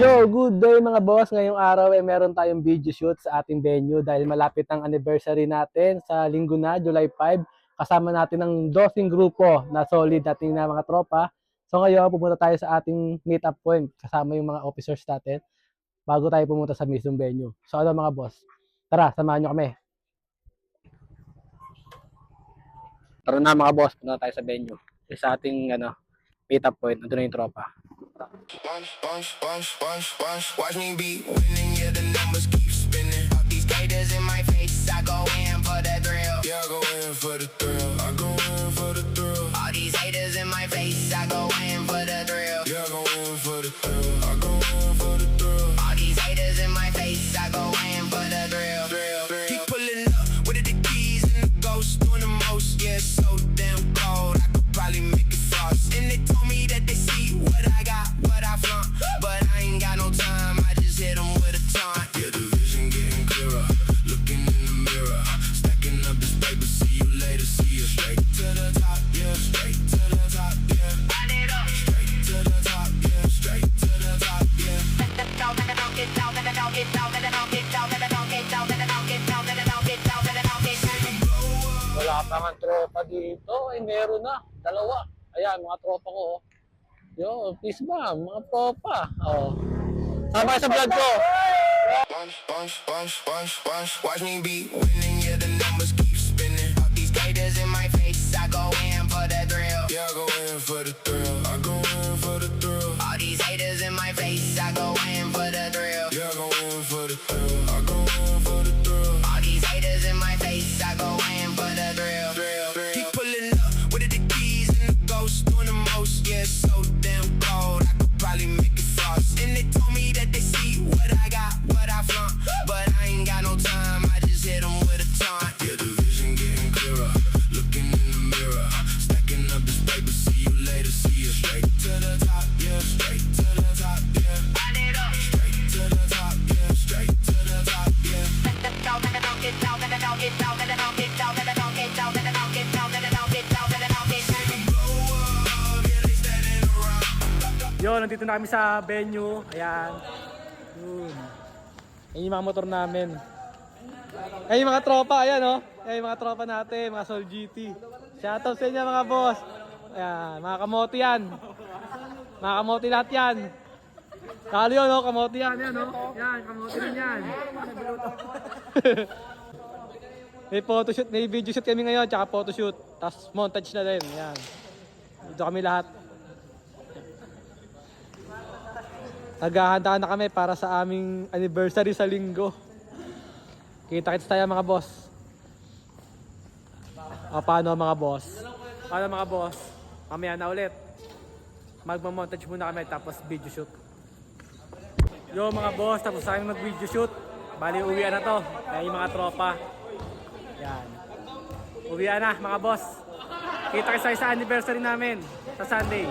Yo, good day mga boss. Ngayong araw meron tayong video shoot sa ating venue dahil malapit ang anniversary natin sa linggo na, July 5. Kasama natin ang dosing grupo na solid natin na mga tropa. So ngayon, pupunta tayo sa ating meet-up point kasama yung mga officers natin bago tayo pumunta sa mismong venue. So ano mga boss? Tara, samahan nyo kami. Tara na mga boss, punta tayo sa venue. Sa ating meet-up point, nandun na yung tropa. Watch me be winning, yeah, the numbers keep spinning. All these haters in my face, I go in for the thrill. Yeah, I go in for the thrill. I go in for the thrill. All these haters in my face, I go in for the thrill. Yeah, I go in for the thrill. I go in for the thrill. All these haters in my face, I go in for the thrill. Keep pulling up with the keys and the ghost doing the most. Yeah, it's so damn cold, I could probably make it frost. And they told me that they see what I got, what I flaunt, but I ain't got no time. I just hit them with a taunt. Yeah, the vision getting clearer, looking in the mirror, stacking up this paper. See you later, see you straight to the top. Yeah, straight to the top. Yeah, run it up. Straight to the top. Yeah, straight to the top. Yeah. Wala pa nga tropa dito. Ay, meron na. Dalawa. Ayan, mga tropa ko. Oh. Yo, peace ba? Mga tropa. Oh. Sama kayo sa vlog ko. Watch me be winning, yeah, the numbers keep spinning. All these haters in my face, I go in for the thrill. Yeah, I go in for the thrill. I go in for the thrill. All these haters in my face, I go in for the thrill. Yeah, I go in for the thrill. I go in for the thrill. All these haters in my face, I go in for the thrill. Keep pulling up with the keys and the ghost doing the most. Yeah, it's so damn cold, I could probably make it frost. And they told me that they see what I got, what I flaunt, but I ain't got no time. I just hit them with a taunt. Yeah, the vision getting clearer, looking in the mirror, stacking up this paper. See you later, see you straight to the top. Yeah, straight to the top. Yeah, run it up. Straight to the top. Yeah, straight to the top. Yeah. Yo, nandito na kami sa venue. Ayan. Yun. Ayan yung mga motor namin. Ayan yung mga tropa. Ayan oh. Ayan yung mga tropa natin. Mga Sol GT. Shoutout sa inyo mga boss. Ayan. Mga kamote yan. Mga kamote lahat yan. Kalo yun oh. Kamote yan. Ayan oh. Yan. Kamote rin yan. May photoshoot. May video shoot kami ngayon. Tsaka photoshoot. Tapos montage na din. Ayan. Dito kami lahat. Naghahanda na kami para sa aming anniversary sa linggo. Kita-kits tayo mga boss. O paano mga boss? Paano mga boss? Mamaya na ulit. Magmamontage muna kami tapos video shoot. Yo mga boss, tapos sa aking mag-video shoot. Bali uwian na to. Kaya yung mga tropa. Yan. Uwian na mga boss. Kita-kits tayo sa anniversary namin sa Sunday.